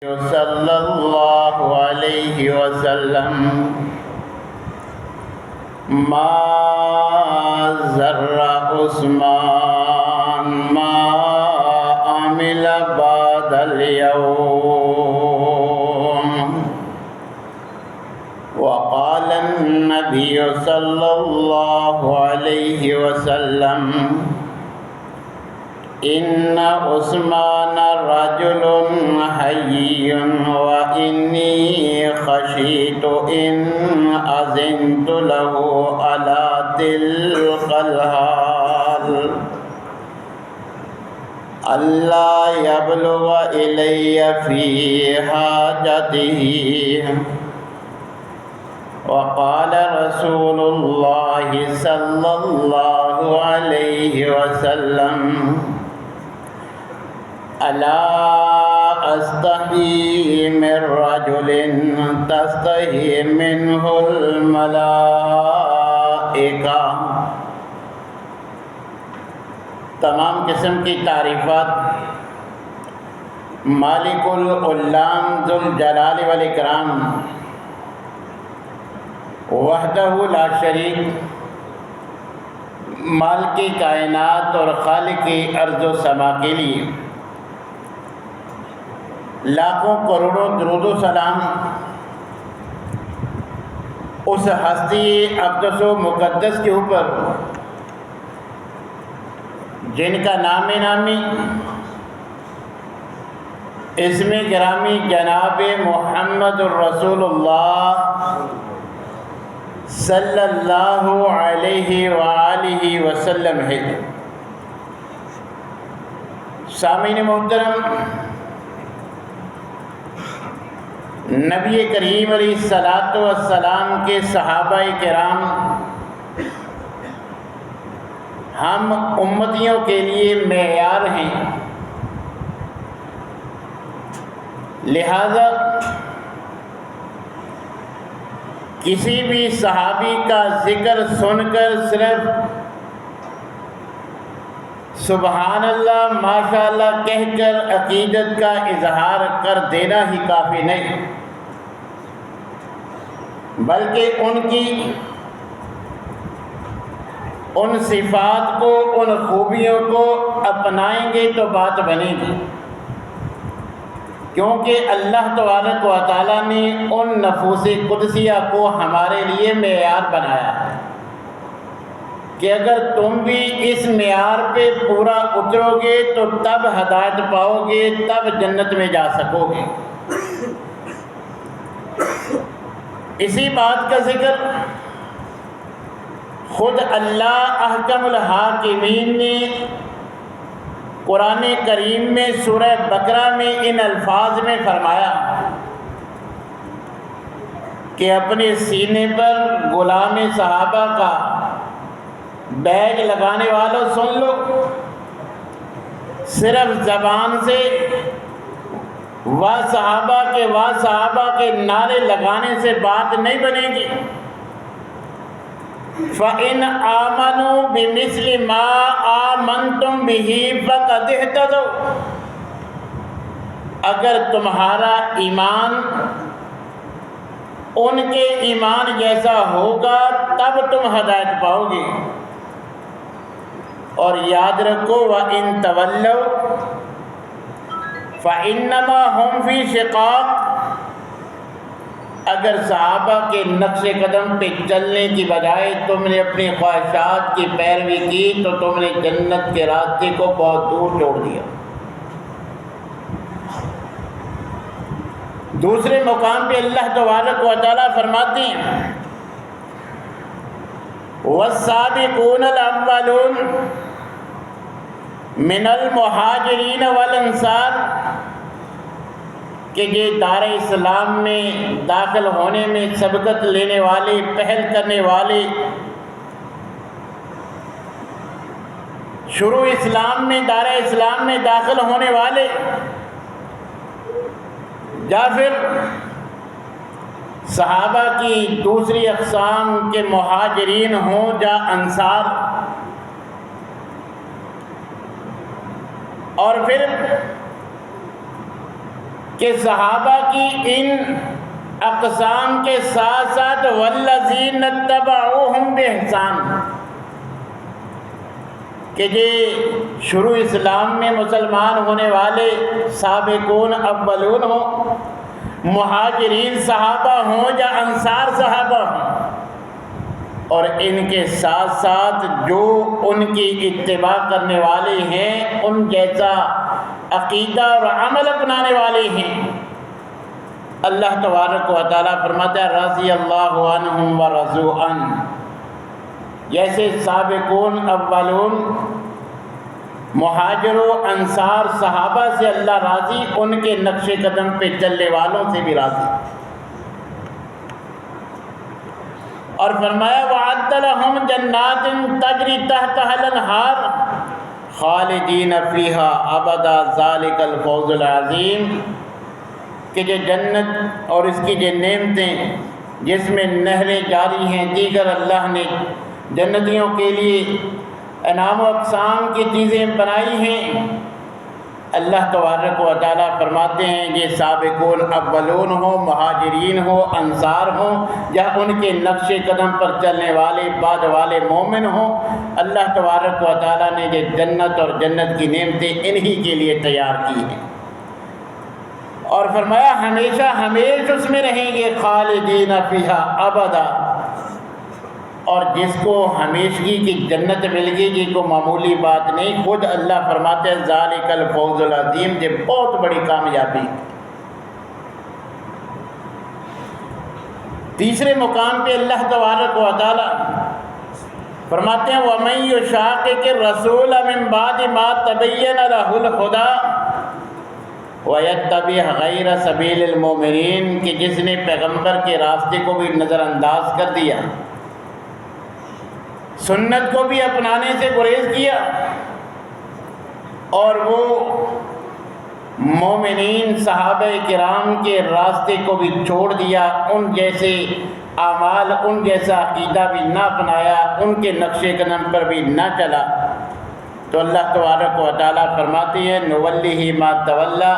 صلی اللہ علیہ وسلم ما ضر عثمان ما عمل بعد اليوم وقال النبي صلی اللہ علیہ وسلم ان عثمان رجل حی وانی خشیت ان اذنت له على تلك الحال الا يبلغ الی فی حاجته وقال رسول اللہ صلی اللہ علیہ وسلم الا استحی من رجل تستحی منہ الملائکہ۔ تمام قسم کی تعریفات مالک العلام ذوالجلال والاکرام وحدہ لا شریک، مالک کائنات اور خالق ارض و سما کے لیے لاکھوں کروڑوں درود و سلام اس ہستی اقدس و مقدس کے اوپر جن کا نام نامی اسم گرامی جناب محمد الرسول اللہ صلی اللہ علیہ وآلہ وسلم ہے۔ سامعین محترم، نبی کریم علیہ الصلاۃ والسلام کے صحابہ کرام ہم امتیوں کے لیے معیار ہیں، لہذا کسی بھی صحابی کا ذکر سن کر صرف سبحان اللہ ماشاء اللہ کہہ کر عقیدت کا اظہار کر دینا ہی کافی نہیں، بلکہ ان صفات کو، ان خوبیوں کو اپنائیں گے تو بات بنے گی، کیونکہ اللہ تبارک و تعالیٰ نے ان نفوس قدسیہ کو ہمارے لیے معیار بنایا ہے کہ اگر تم بھی اس معیار پہ پورا اترو گے تو تب ہدایت پاؤ گے، تب جنت میں جا سکو گے۔ اسی بات کا ذکر خود اللہ احکم الحاکمین نے قرآن کریم میں سورہ بقرہ میں ان الفاظ میں فرمایا کہ اپنے سینے پر غلام صحابہ کا بیگ لگانے والوں سن لو، صرف زبان سے صحابہ کے نعرے لگانے سے بات نہیں بنے گی۔ فَإِنْ آمَنُوا بِمِثْلِ مَا آمَنْتُمْ بِهِ فَقَدِ اهْتَدَوْا، اگر تمہارا ایمان ان کے ایمان جیسا ہوگا تب تم ہدایت پاؤ گے۔ اور یاد رکھو وَإِن تَوَلَّوْا فَإِنَّمَا هُمْ فِي شِقَاقٍ، اگر صحابہ کے نقش قدم پہ چلنے کی بجائے تم نے اپنی خواہشات کی پیروی کی تو تم نے جنت کے راستے کو بہت دور چھوڑ دیا۔ دوسرے مقام پہ اللہ تبارک و تعالیٰ فرماتے ہیں وَالسَّابِقُونَ الْأَوَّلُونَ مِنَ الْمُهَاجِرِينَ وَالْأَنصَارِ، کہ یہ دار اسلام میں داخل ہونے میں سبقت لینے والے، پہل کرنے والے، شروع اسلام میں دار اسلام میں داخل ہونے والے، یا پھر صحابہ کی دوسری اقسام کے مہاجرین ہوں یا انصار، اور پھر کہ صحابہ کی ان اقسام کے ساتھ ساتھ والذین اتبعوہم بإحسان، کہ یہ شروع اسلام میں مسلمان ہونے والے سابقون اولون ہوں، مہاجرین صحابہ ہوں یا انصار صحابہ ہوں، اور ان کے ساتھ ساتھ جو ان کی اتباع کرنے والے ہیں، ان جیسا عقیدہ اور عمل اپنانے والے ہیں، اللہ تبارک و تعالیٰ فرماتا ہے رضی اللہ عنہم ورضوا عنہ، جیسے سابقون اولون مہاجر و انصار صحابہ سے اللہ راضی، ان کے نقش قدم پہ چلنے والوں سے بھی راضی۔ اور فرمایا وَأَعَدَّ لَهُمْ جَنَّاتٍ تَجْرِي تَحْتَهَا الْأَنْهَارُ خَالِدِينَ فِيهَا أَبَدًا ذَلِكَ الْفَوْزُ الْعَظِيمُ، کہ جو جنت اور اس کی جو نعمتیں جس میں نہریں جاری ہیں، دیگر اللہ نے جنتیوں کے لیے انعام و اقسام کی چیزیں بنائی ہیں، اللہ تبارک و تعالیٰ فرماتے ہیں یہ سابقون اولون ہوں، مہاجرین ہوں، انصار ہوں، یا ان کے نقش قدم پر چلنے والے بعد والے مومن ہوں، اللہ تبارک و تعالیٰ نے یہ جنت اور جنت کی نعمتیں انہی کے لیے تیار کی ہیں، اور فرمایا ہمیشہ ہمیشہ اس میں رہیں گے، خالدین فیہا ابدا، اور جس کو ہمیشگی کی جنت مل گئی یہ کوئی معمولی بات نہیں، خود اللہ فرماتے ہیں ذالک الفوز العظیم، یہ بہت بڑی کامیابی۔ تیسرے مقام پہ اللہ تبارک و تعالی فرماتے ہیں وَمَن يُشَاقِقِ الرَّسُولَ مِن بَعْدِ مَا تَبَيَّنَ لَهُ الْهُدَىٰ وَيَتَّبِعْ غَيْرَ سَبِيلِ الْمُؤْمِنِينَ، کہ جس نے پیغمبر کے راستے کو بھی نظر انداز کر دیا، سنت کو بھی اپنانے سے گریز کیا، اور وہ مومنین صحابہ کرام کے راستے کو بھی چھوڑ دیا، ان جیسے اعمال، ان جیسا عقیدہ بھی نہ اپنایا، ان کے نقش قدم پر بھی نہ چلا، تو اللہ تبارک و تعالیٰ فرماتے ہیں نولیہ ما تولیٰ،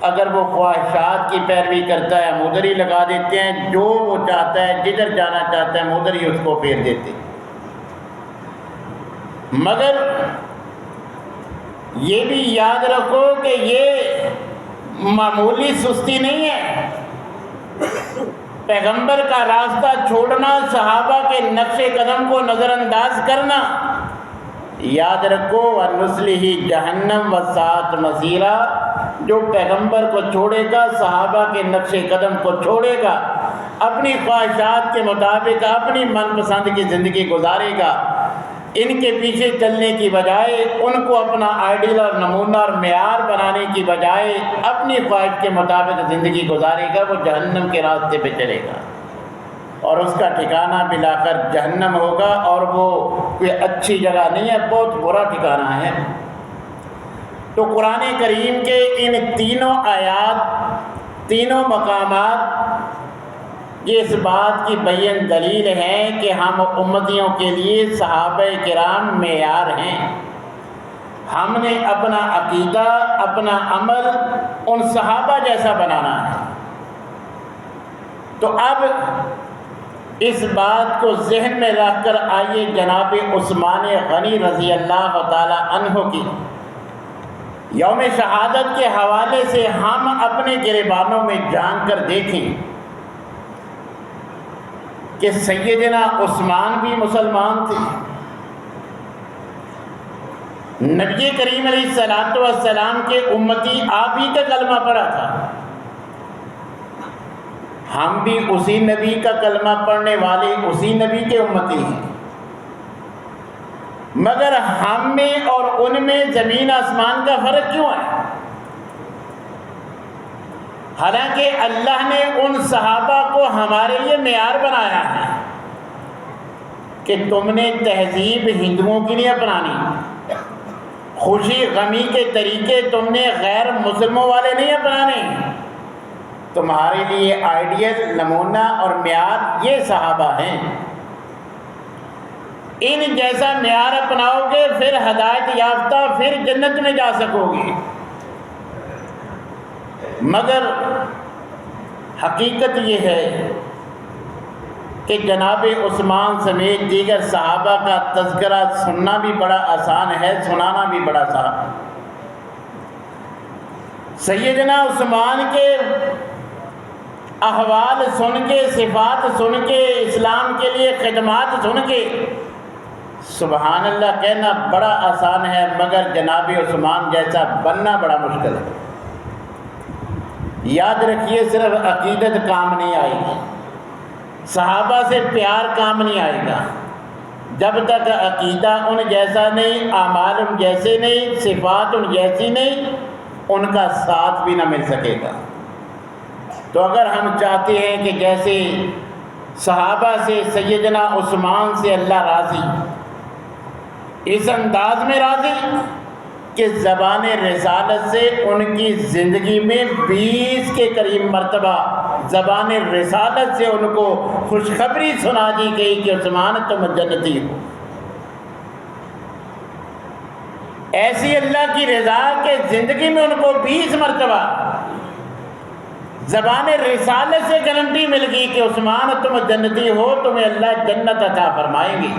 اگر وہ خواہشات کی پیروی کرتا ہے ہم ادھر ہی لگا دیتے ہیں، جو وہ چاہتا ہے جدھر جانا چاہتا ہے ہم ادھر ہی اس کو پھیر دیتے ہیں۔ مگر یہ بھی یاد رکھو کہ یہ معمولی سستی نہیں ہے، پیغمبر کا راستہ چھوڑنا، صحابہ کے نقش قدم کو نظر انداز کرنا، یاد رکھو وَنُصْلِهِ جَهَنَّمَ وَسَاءَتْ مَصِيرًا، جو پیغمبر کو چھوڑے گا، صحابہ کے نقش قدم کو چھوڑے گا، اپنی خواہشات کے مطابق اپنی من پسند کی زندگی گزارے گا، ان کے پیچھے چلنے کی بجائے ان کو اپنا آئیڈیل اور نمونہ اور معیار بنانے کی بجائے اپنی خواہش کے مطابق زندگی گزارے گا، وہ جہنم کے راستے پہ چلے گا، اور اس کا ٹھکانہ بلا کر جہنم ہوگا، اور وہ کوئی اچھی جگہ نہیں ہے، بہت برا ٹھکانہ ہے۔ تو قرآن کریم کے ان تینوں آیات، تینوں مقامات یہ اس بات کی بین دلیل ہے کہ ہم امتیوں کے لیے صحابہ کرام معیار ہیں، ہم نے اپنا عقیدہ، اپنا عمل ان صحابہ جیسا بنانا ہے۔ تو اب اس بات کو ذہن میں رکھ کر آئیے جناب عثمان غنی رضی اللہ تعالی عنہ کی یوم شہادت کے حوالے سے ہم اپنے گریبانوں میں جان کر دیکھیں کہ سیدنا عثمان بھی مسلمان تھے، نبی کریم علیہ السلام کے امتی آپ ہی کا کلمہ پڑھا تھا، ہم بھی اسی نبی کا کلمہ پڑھنے والے اسی نبی کے امتی ہیں، مگر ہم میں اور ان میں زمین آسمان کا فرق کیوں ہے؟ حالانکہ اللہ نے ان صحابہ کو ہمارے لیے معیار بنایا ہے کہ تم نے تہذیب ہندوؤں کی نہیں اپنانی، خوشی غمی کے طریقے تم نے غیر مسلموں والے نہیں اپنانے، تمہارے لیے آئیڈیل، نمونہ اور معیار یہ صحابہ ہیں، ان جیسا معیار اپناؤ گے پھر ہدایت یافتہ، پھر جنت میں جا سکو گے، مگر حقیقت یہ ہے کہ جناب عثمان سمیت دیگر صحابہ کا تذکرہ سننا بھی بڑا آسان ہے، سنانا بھی بڑا آسان۔ سیدنا عثمان کے احوال سن کے، صفات سن کے، اسلام کے لیے خدمات سن کے سبحان اللہ کہنا بڑا آسان ہے، مگر جناب عثمان جیسا بننا بڑا مشکل ہے۔ یاد رکھیے، صرف عقیدت کام نہیں آئے گی، صحابہ سے پیار کام نہیں آئے گا جب تک عقیدہ ان جیسا نہیں، اعمال ان جیسے نہیں، صفات ان جیسی نہیں، ان کا ساتھ بھی نہ مل سکے گا۔ تو اگر ہم چاہتے ہیں کہ جیسے صحابہ سے سیدنا عثمان سے اللہ راضی، اس انداز میں راضی کہ زبان رسالت سے ان کی زندگی میں 20 کے قریب مرتبہ زبان رسالت سے ان کو خوشخبری سنا دی گئی کہ عثمان تم جنتی ہو۔ ایسی اللہ کی رضا کہ زندگی میں ان کو 20 مرتبہ زبان رسالت سے گارنٹی مل گئی کہ عثمان تم جنتی ہو، تمہیں اللہ جنت عطا فرمائیں گے۔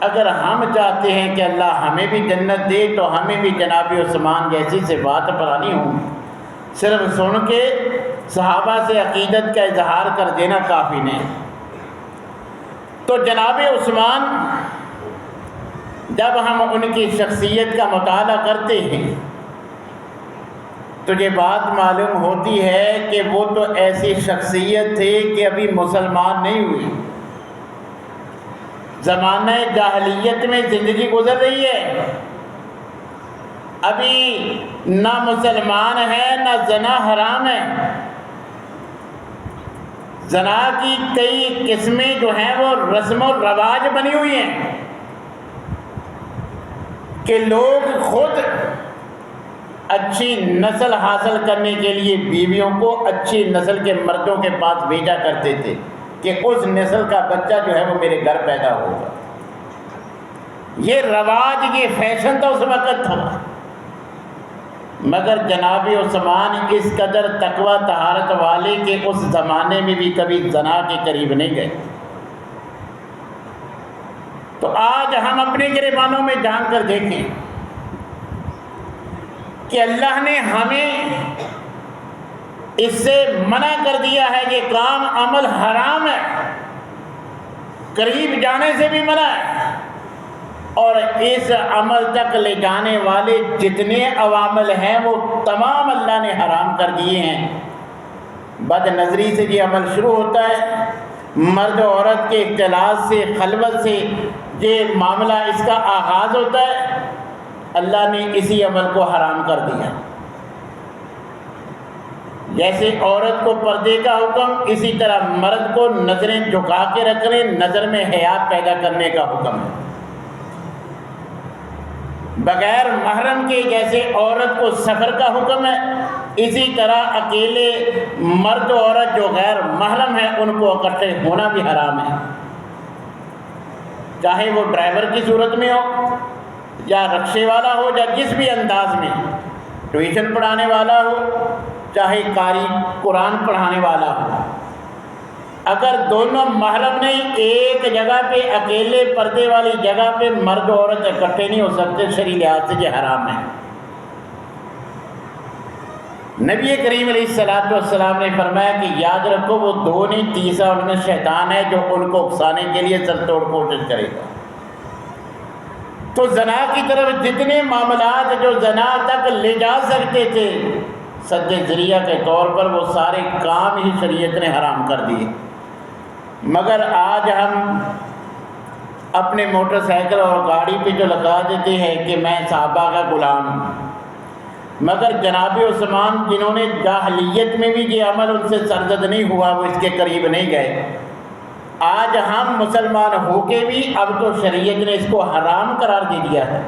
اگر ہم چاہتے ہیں کہ اللہ ہمیں بھی جنت دے تو ہمیں بھی جناب عثمان جیسی صفات پرانی ہوں۔ صرف سن کے صحابہ سے عقیدت کا اظہار کر دینا کافی نہیں۔ تو جناب عثمان جب ہم ان کی شخصیت کا مطالعہ کرتے ہیں تو یہ بات معلوم ہوتی ہے کہ وہ تو ایسی شخصیت تھے کہ ابھی مسلمان نہیں ہوئی، زمانہ جاہلیت میں زندگی گزر رہی ہے، ابھی نہ مسلمان ہے نہ زنا حرام ہے۔ زنا کی کئی قسمیں جو ہیں وہ رسم و رواج بنی ہوئی ہیں کہ لوگ خود اچھی نسل حاصل کرنے کے لیے بیویوں کو اچھی نسل کے مردوں کے پاس بھیجا کرتے تھے کہ اس نسل کا بچہ جو ہے وہ میرے گھر پیدا ہوگا۔ یہ رواج، یہ فیشن تو اس وقت تھا، مگر جناب عثمان اس قدر تقوی طہارت والے کہ اس زمانے میں بھی کبھی زنا کے قریب نہیں گئے۔ تو آج ہم اپنے گریبانوں میں جان کر دیکھیں کہ اللہ نے ہمیں اس سے منع کر دیا ہے، یہ کام عمل حرام ہے، قریب جانے سے بھی منع ہے، اور اس عمل تک لے جانے والے جتنے عوامل ہیں وہ تمام اللہ نے حرام کر دیے ہیں۔ بد نظری سے یہ عمل شروع ہوتا ہے، مرد و عورت کے اختلاط سے، خلوت سے یہ معاملہ اس کا آغاز ہوتا ہے، اللہ نے اسی عمل کو حرام کر دیا۔ جیسے عورت کو پردے کا حکم، اسی طرح مرد کو نظریں جھکا کے رکھنے، نظر میں حیا پیدا کرنے کا حکم ہے۔ بغیر محرم کے جیسے عورت کو سفر کا حکم ہے، اسی طرح اکیلے مرد و عورت جو غیر محرم ہیں ان کو اکٹھے ہونا بھی حرام ہے، چاہے وہ ڈرائیور کی صورت میں ہو یا رکشے والا ہو یا جس بھی انداز میں، ٹیوشن پڑھانے والا ہو چاہے قاری قرآن پڑھانے والا ہو، اگر دونوں محرم نہیں، ایک جگہ پہ اکیلے پردے والی جگہ پہ مرد و عورت اکٹھے نہیں ہو سکتے، شرعی لحاظ سے یہ حرام ہے۔ نبی کریم علیہ السلام نے فرمایا کہ یاد رکھو وہ دو نہیں، تیسرا ان میں شیطان ہے جو ان کو اکسانے کے لیے سر توڑ کوشش کرے گا۔ تو زنا کی طرف جتنے معاملات جو زنا تک لے جا سکتے تھے سد ذریعہ کے طور پر، وہ سارے کام ہی شریعت نے حرام کر دیے۔ مگر آج ہم اپنے موٹر سائیکل اور گاڑی پہ جو لگا دیتے ہیں کہ میں صحابہ کا غلام ہوں، مگر جناب عثمان جنہوں نے جاہلیت میں بھی یہ عمل ان سے سرزد نہیں ہوا، وہ اس کے قریب نہیں گئے، آج ہم مسلمان ہو کے بھی اب تو شریعت نے اس کو حرام قرار دے دیا ہے۔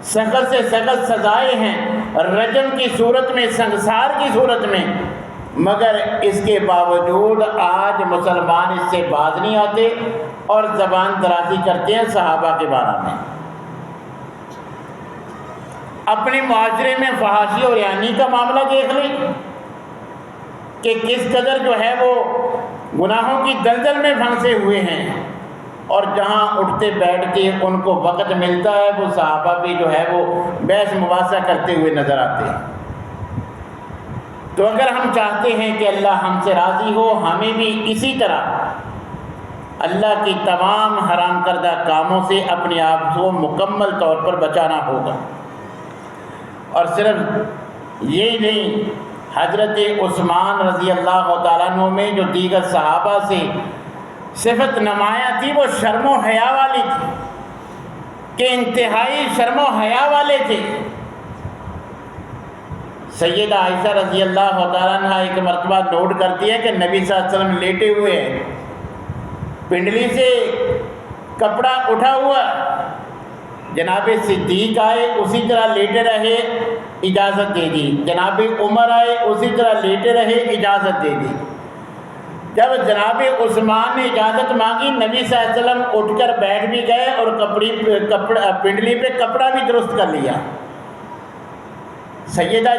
سخت سے سخت سزائیں ہیں، رجم کی صورت میں، سنگسار کی صورت میں، مگر اس کے باوجود آج مسلمان اس سے باز نہیں آتے اور زبان درازی کرتے ہیں صحابہ کے بارے میں۔ اپنے معاشرے میں فحاشی اور ریانی کا معاملہ دیکھ لیں کہ کس قدر جو ہے وہ گناہوں کی دلدل میں پھنسے ہوئے ہیں، اور جہاں اٹھتے بیٹھتے ان کو وقت ملتا ہے وہ صحابہ بھی جو ہے وہ بحث مباحثہ کرتے ہوئے نظر آتے ہیں۔ تو اگر ہم چاہتے ہیں کہ اللہ ہم سے راضی ہو، ہمیں بھی اسی طرح اللہ کی تمام حرام کردہ کاموں سے اپنے آپ کو مکمل طور پر بچانا ہوگا۔ اور صرف یہی نہیں، حضرت عثمان رضی اللہ تعالیٰ عنہ میں جو دیگر صحابہ سے صفت نمایاں تھی وہ شرم و حیا والی تھی، کہ انتہائی شرم و حیا والے تھے۔ سیدہ عائشہ رضی اللہ تعالیٰ عنہ ایک مرتبہ نوٹ کرتی ہے کہ نبی صلی اللہ علیہ وسلم لیٹے ہوئے ہیں، پنڈلی سے کپڑا اٹھا ہوا، جناب صدیق آئے اسی طرح لیٹے رہے، اجازت دے دی، جناب عمر آئے اسی طرح لیٹے رہے، اجازت دے دی۔ جب جناب عثمان نے اجازت مانگی، نبی صلی اللہ علیہ وسلم اٹھ کر بیٹھ بھی گئے اور پنڈلی پہ کپڑا بھی درست کر لیا۔ سیدہ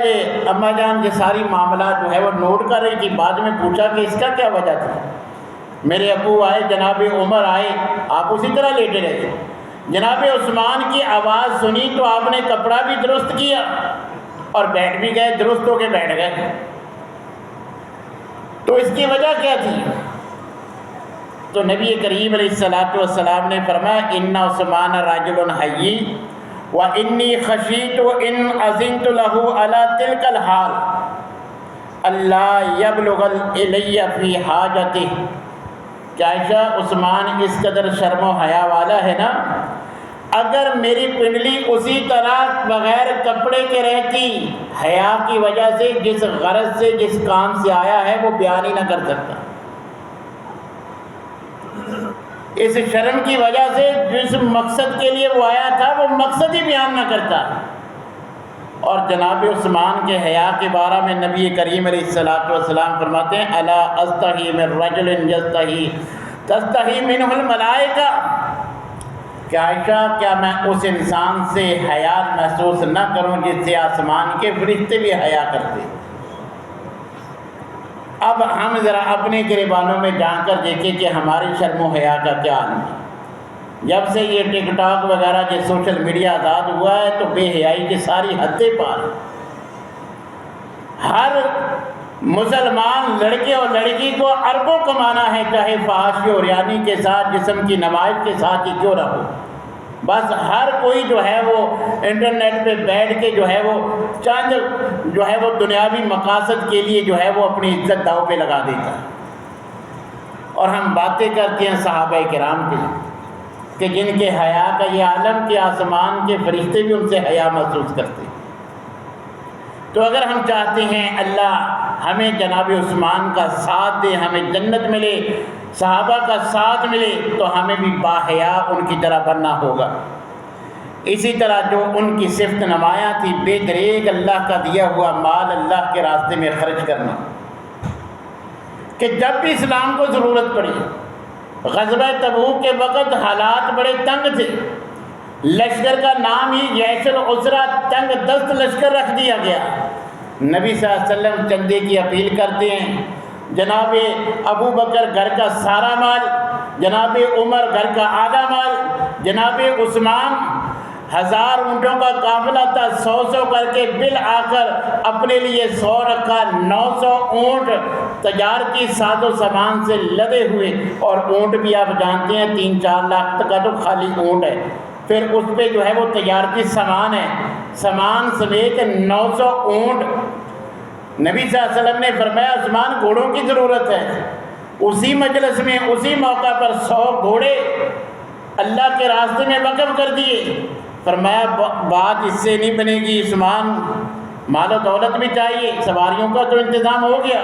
اماں جان یہ ساری معاملات جو ہے وہ نوٹ کر رہی تھی، بعد میں پوچھا کہ اس کا کیا وجہ تھی؟ میرے ابو آئے، جناب عمر آئے، آپ اسی طرح لیٹے رہے، جناب عثمان کی آواز سنی تو آپ نے کپڑا بھی درست کیا اور بیٹھ بھی گئے، درست ہو کے بیٹھ گئے۔ تو اس کی وجہ کیا تھی؟ تو نبی کریم علیہ الصلوۃ والسلام نے فرمایا ان عثمان رجل حی وانی خشیت ان اذنت له علی تلک الحال اللہ یبلغ الی فی حاجتہ۔ کہ عائشہ عثمان اس قدر شرم و حیا والا ہے نا، اگر میری پنڈلی اسی طرح بغیر کپڑے کے رہتی، حیا کی وجہ سے جس غرض سے جس کام سے آیا ہے وہ بیان ہی نہ کر سکتا، اس شرم کی وجہ سے جس مقصد کے لیے وہ آیا تھا وہ مقصد ہی بیان نہ کرتا۔ اور جناب عثمان کے حیا کے بارے میں نبی کریم علیہ الصلوۃ والسلام فرماتے ہیں الا استحی من رجل یستحی تستحی منہ الملائکہ، کہ عائشہ کیا میں اس انسان سے حیا محسوس نہ کروں جس سے آسمان کے فرشتے بھی حیا کرتے۔ اب ہم ذرا اپنے گریبانوں میں جان کر دیکھیں کہ ہماری شرم و حیا کا کیا حال ہے۔ جب سے یہ ٹک ٹاک وغیرہ جو سوشل میڈیا آزاد ہوا ہے تو بے حیائی کی ساری حدیں پار۔ ہر مسلمان لڑکے اور لڑکی کو اربوں کمانا ہے، چاہے فحاشی اور ریانی کے ساتھ، جسم کی نمائش کے ساتھ ہی کیوں نہ ہو۔ بس ہر کوئی جو ہے وہ انٹرنیٹ پہ بیٹھ کے جو ہے وہ چند جو ہے وہ دنیاوی مقاصد کے لیے جو ہے وہ اپنی عزت داؤ پہ لگا دیتا ہے۔ اور ہم باتیں کرتے ہیں صحابہ کرام کی کہ جن کے حیا کا یہ عالم کہ آسمان کے فرشتے بھی ان سے حیا محسوس کرتے ہیں۔ تو اگر ہم چاہتے ہیں اللہ ہمیں جناب عثمان کا ساتھ دے، ہمیں جنت ملے، صحابہ کا ساتھ ملے، تو ہمیں بھی باحیا ان کی طرح بننا ہوگا۔ اسی طرح جو ان کی صفت نمایاں تھی، بے دریغ اللہ کا دیا ہوا مال اللہ کے راستے میں خرچ کرنا، کہ جب بھی اسلام کو ضرورت پڑی، غزوہ تبوک کے وقت حالات بڑے تنگ تھے، لشکر کا نام ہی جیش العسرہ، تنگ دست لشکر رکھ دیا گیا۔ نبی صلی اللہ علیہ وسلم چندے کی اپیل کرتے ہیں، جناب ابو بکر گھر کا سارا مال، جناب عمر گھر کا آدھا مال، جناب عثمان 1000 اونٹوں کا قافلہ تھا، 100 کر کے بالآخر اپنے لیے 100 رکھا، 900 اونٹ تجارتی ساز و سامان سے لدے ہوئے، اور اونٹ بھی آپ جانتے ہیں 3-4 لاکھ تک کا تو خالی اونٹ ہے، پھر اس پہ جو ہے وہ تجارتی سامان ہے، سامان سمیت 900 اونٹ۔ نبی صلی اللہ علیہ وسلم نے فرمایا عثمان گھوڑوں کی ضرورت ہے، اسی مجلس میں اسی موقع پر 100 گھوڑے اللہ کے راستے میں وقف کر دیے۔ فرمایا بات اس سے نہیں بنے گی عثمان، مال و دولت بھی چاہیے، سواریوں کا تو انتظام ہو گیا۔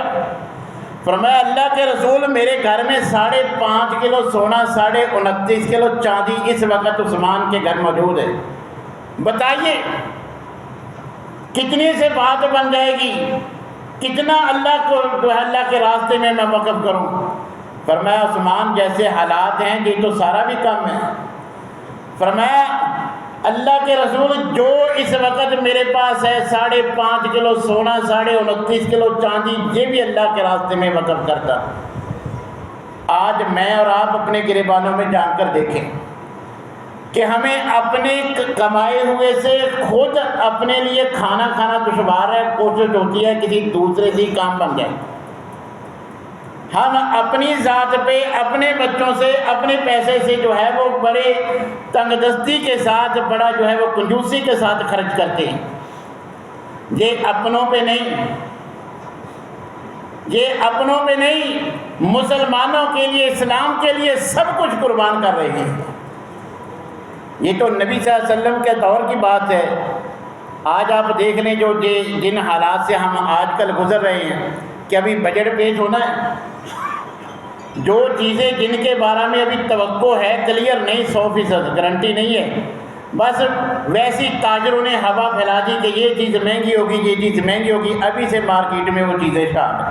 فرمایا اللہ کے رسول میرے گھر میں 5.5 کلو سونا، 29.5 کلو چاندی اس وقت عثمان کے گھر موجود ہے، بتائیے کتنے سے بات بن جائے گی، کتنا اللہ کے راستے میں وقف کروں۔ فرمایا عثمان جیسے حالات ہیں یہ تو سارا بھی کم ہے۔ فرمایا اللہ کے رسول جو اس وقت میرے پاس ہے 5.5 کلو سونا، 29.5 کلو چاندی، یہ بھی اللہ کے راستے میں وقف کرتا۔ آج میں اور آپ اپنے گریبانوں میں جان کر دیکھیں کہ ہمیں اپنے کمائے ہوئے سے خود اپنے لیے کھانا کھانا دشوار ہے، کوشش ہوتی ہے کسی دوسرے سے کام بن جائے۔ ہم اپنی ذات پہ اپنے بچوں سے اپنے پیسے سے جو ہے وہ بڑے تنگ دستی کے ساتھ، بڑا جو ہے وہ کنجوسی کے ساتھ خرچ کرتے ہیں۔ یہ اپنوں پہ نہیں، یہ اپنوں پہ نہیں، مسلمانوں کے لیے، اسلام کے لیے سب کچھ قربان کر رہے ہیں۔ یہ تو نبی صلی اللہ علیہ وسلم کے دور کی بات ہے۔ آج آپ دیکھ لیں جو جن حالات سے ہم آج کل گزر رہے ہیں کہ ابھی بجٹ پیش ہونا ہے، جو چیزیں جن کے بارے میں ابھی توقع ہے، کلیئر نہیں، 100% گارنٹی نہیں ہے، بس ویسی تاجروں نے ہوا پھیلا دی کہ یہ چیز مہنگی ہوگی، یہ چیز مہنگی ہوگی، ابھی سے مارکیٹ میں وہ چیزیں شامل،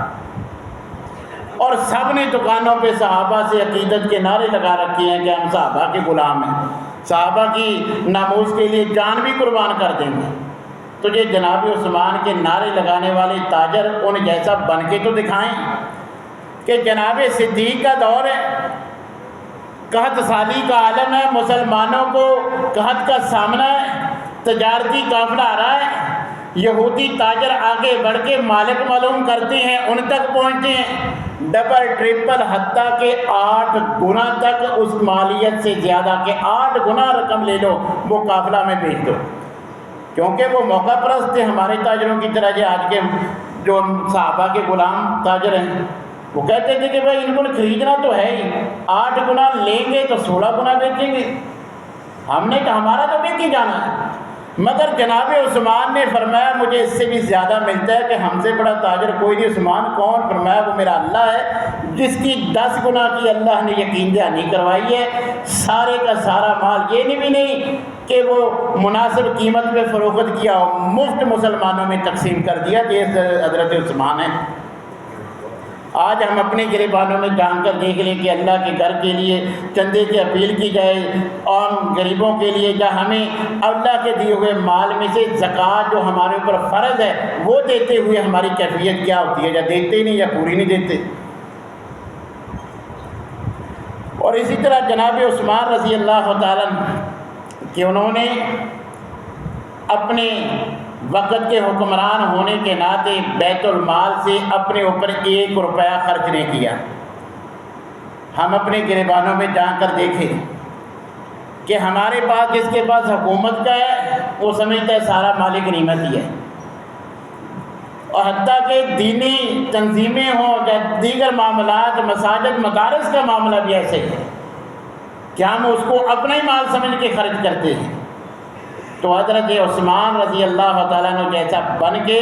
اور سب نے دکانوں پہ صحابہ سے عقیدت کے نعرے لگا رکھے ہیں کہ ہم صحابہ کے غلام ہیں، صحابہ کی ناموس کے لیے جان بھی قربان کر دیں گے۔ تو یہ جناب عثمان کے نعرے لگانے والے تاجر ان جیسا بن کے تو دکھائیں کہ جناب صدیق کا دور ہے، قحط سالی کا عالم ہے، مسلمانوں کو قحط کا سامنا ہے، تجارتی قافلہ آ رہا ہے، یہودی تاجر آگے بڑھ کے مالک معلوم کرتے ہیں، ان تک پہنچتے ہیں، ڈبل ٹرپل حتیٰ کہ 8 گنا تک اس مالیت سے زیادہ کہ 8 گنا رقم لے لو، وہ قافلہ میں بھیج دو، کیونکہ وہ موقع پرست تھے ہمارے تاجروں کی طرح۔ جو آج کے جو صحابہ کے غلام تاجر ہیں، وہ کہتے تھے کہ بھائی ان کو خریدنا تو ہے ہی، 8 گنا لیں گے تو 16 گنا بیچیں گے، ہم نے تو ہمارا تو بیچ ہی جانا ہے۔ مگر جناب عثمان نے فرمایا مجھے اس سے بھی زیادہ ملتا ہے کہ ہم سے بڑا تاجر کوئی نہیں۔ عثمان کون؟ فرمایا وہ میرا اللہ ہے جس کی 10 گنا کی اللہ نے یقین دہانی کروائی ہے، سارے کا سارا مال یہ بھی نہیں کہ وہ مناسب قیمت پہ فروخت کیا ہو، مفت مسلمانوں میں تقسیم کر دیا، یہ حضرت عثمان ہے۔ آج ہم اپنے گریبانوں میں جان کر دیکھ لیں کہ اللہ کے گھر کے لیے چندے کی اپیل کی جائے، عام غریبوں کے لیے، یا ہمیں اللہ کے دیے ہوئے مال میں سے زکوٰۃ جو ہمارے اوپر فرض ہے وہ دیتے ہوئے ہماری کیفیت کیا ہوتی ہے، یا دیتے ہی نہیں یا پوری نہیں دیتے۔ اور اسی طرح جناب عثمان رضی اللہ تعالیٰ کہ انہوں نے اپنے وقت کے حکمران ہونے کے ناطے بیت المال سے اپنے اوپر 1 روپیہ خرچ نہیں کیا۔ ہم اپنے گریبانوں میں جا کر دیکھیں کہ ہمارے پاس، جس کے پاس حکومت کا ہے وہ سمجھتا ہے سارا مالک نعمت ہی ہے، اور حتیٰ کہ دینی تنظیمیں ہوں یا دیگر معاملات، مساجد مدارس کا معاملہ بھی ایسے ہے کہ ہم اس کو اپنا ہی مال سمجھ کے خرچ کرتے ہیں۔ تو حضرت عثمان رضی اللہ تعالیٰ عنہ جیسا بن کے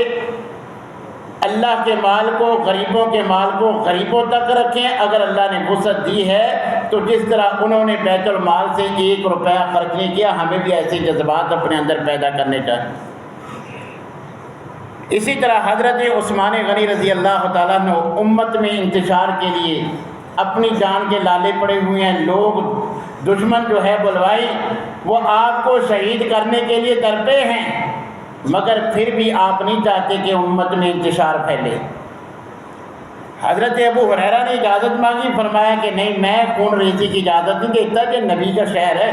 اللہ کے مال کو، غریبوں کے مال کو غریبوں تک رکھیں۔ اگر اللہ نے وسعت دی ہے تو جس طرح انہوں نے بیت المال سے 1 روپیہ خرچ نہیں کیا، ہمیں بھی ایسے جذبات اپنے اندر پیدا کرنے چاہیے۔ اسی طرح حضرت عثمان غنی رضی اللہ تعالیٰ عنہ امت میں انتشار کے لیے اپنی جان کے لالے پڑے ہوئے ہیں۔ لوگ دشمن جو ہے بلوائی، وہ آپ کو شہید کرنے کے لیے درپے ہیں، مگر پھر بھی آپ نہیں چاہتے کہ امت میں انتشار پھیلے۔ حضرت ابو ہریرہ نے اجازت مانگی، فرمایا کہ نہیں، میں خون ریزی کی اجازت نہیں دیتا، کہ نبی کا شہر ہے،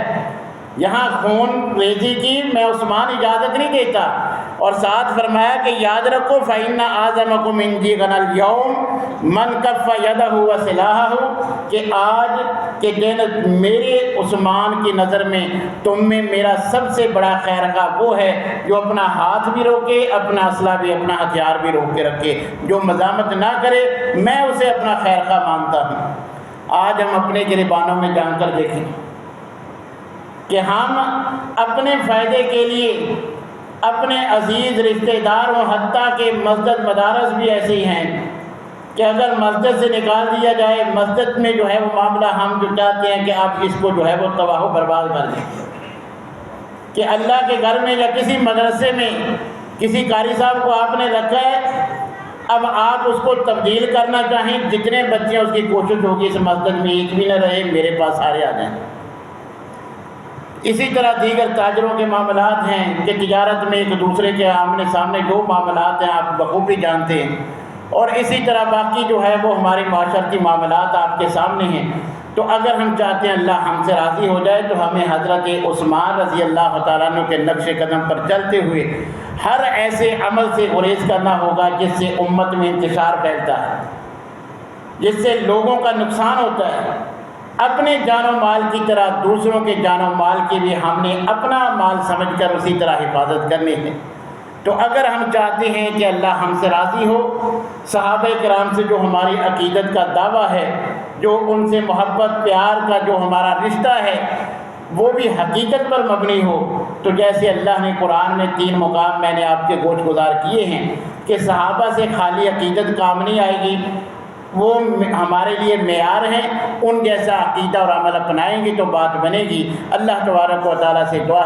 یہاں خون ریزی کی میں عثمان اجازت نہیں دیتا۔ اور ساتھ فرمایا کہ یاد رکھو فَإِنَّ أَعْظَمَكُمْ عِنْدِي غَنَى الْيَوْمِ مَنْ كَفَّ يَدَهُ وَسِلَاحَهُ، کہ آج کے دن میرے عثمان کی نظر میں تم میں میرا سب سے بڑا خیر خواہ وہ ہے جو اپنا ہاتھ بھی روکے، اپنا اسلحہ بھی، اپنا ہتھیار بھی روک کے رکھے، جو مزاحمت نہ کرے، میں اسے اپنا خیر خواہ مانتا ہوں۔ آج ہم اپنے گریبانوں میں جان کر دیکھیں کہ ہم اپنے فائدے کے لیے اپنے عزیز رشتہ دار و حتیٰ کہ مسجد مدارس بھی ایسے ہی ہیں کہ اگر مسجد سے نکال دیا جائے، مسجد میں جو ہے وہ معاملہ ہم جو چاہتے ہیں کہ آپ اس کو جو ہے وہ تباہ و برباد کر دیں، کہ اللہ کے گھر میں یا کسی مدرسے میں کسی قاری صاحب کو آپ نے رکھا ہے، اب آپ اس کو تبدیل کرنا چاہیں، جتنے بچے ہیں اس کی کوشش ہوگی اس مسجد میں ایک بھی نہ رہے، میرے پاس سارے آ جائیں۔ اسی طرح دیگر تاجروں کے معاملات ہیں کہ تجارت میں ایک دوسرے کے آمنے سامنے جو معاملات ہیں آپ بخوبی جانتے ہیں، اور اسی طرح باقی جو ہے وہ ہمارے معاشرتی معاملات آپ کے سامنے ہیں۔ تو اگر ہم چاہتے ہیں اللہ ہم سے راضی ہو جائے تو ہمیں حضرت عثمان رضی اللہ تعالیٰ عنہ کے نقش قدم پر چلتے ہوئے ہر ایسے عمل سے گریز کرنا ہوگا جس سے امت میں انتشار پھیلتا ہے، جس سے لوگوں کا نقصان ہوتا ہے۔ اپنے جان و مال کی طرح دوسروں کے جان و مال کی بھی ہم نے اپنا مال سمجھ کر اسی طرح حفاظت کرنی ہے۔ تو اگر ہم چاہتے ہیں کہ اللہ ہم سے راضی ہو، صحابہ کرام سے جو ہماری عقیدت کا دعویٰ ہے، جو ان سے محبت پیار کا جو ہمارا رشتہ ہے وہ بھی حقیقت پر مبنی ہو، تو جیسے اللہ نے قرآن میں 3 مقام میں نے آپ کے گوش گزار کیے ہیں کہ صحابہ سے خالی عقیدت کام نہیں آئے گی، وہ ہمارے لیے معیار ہیں، ان جیسا عقیدہ اور عمل اپنائیں گے تو بات بنے گی۔ اللہ تبارک و تعالیٰ سے دعا ہے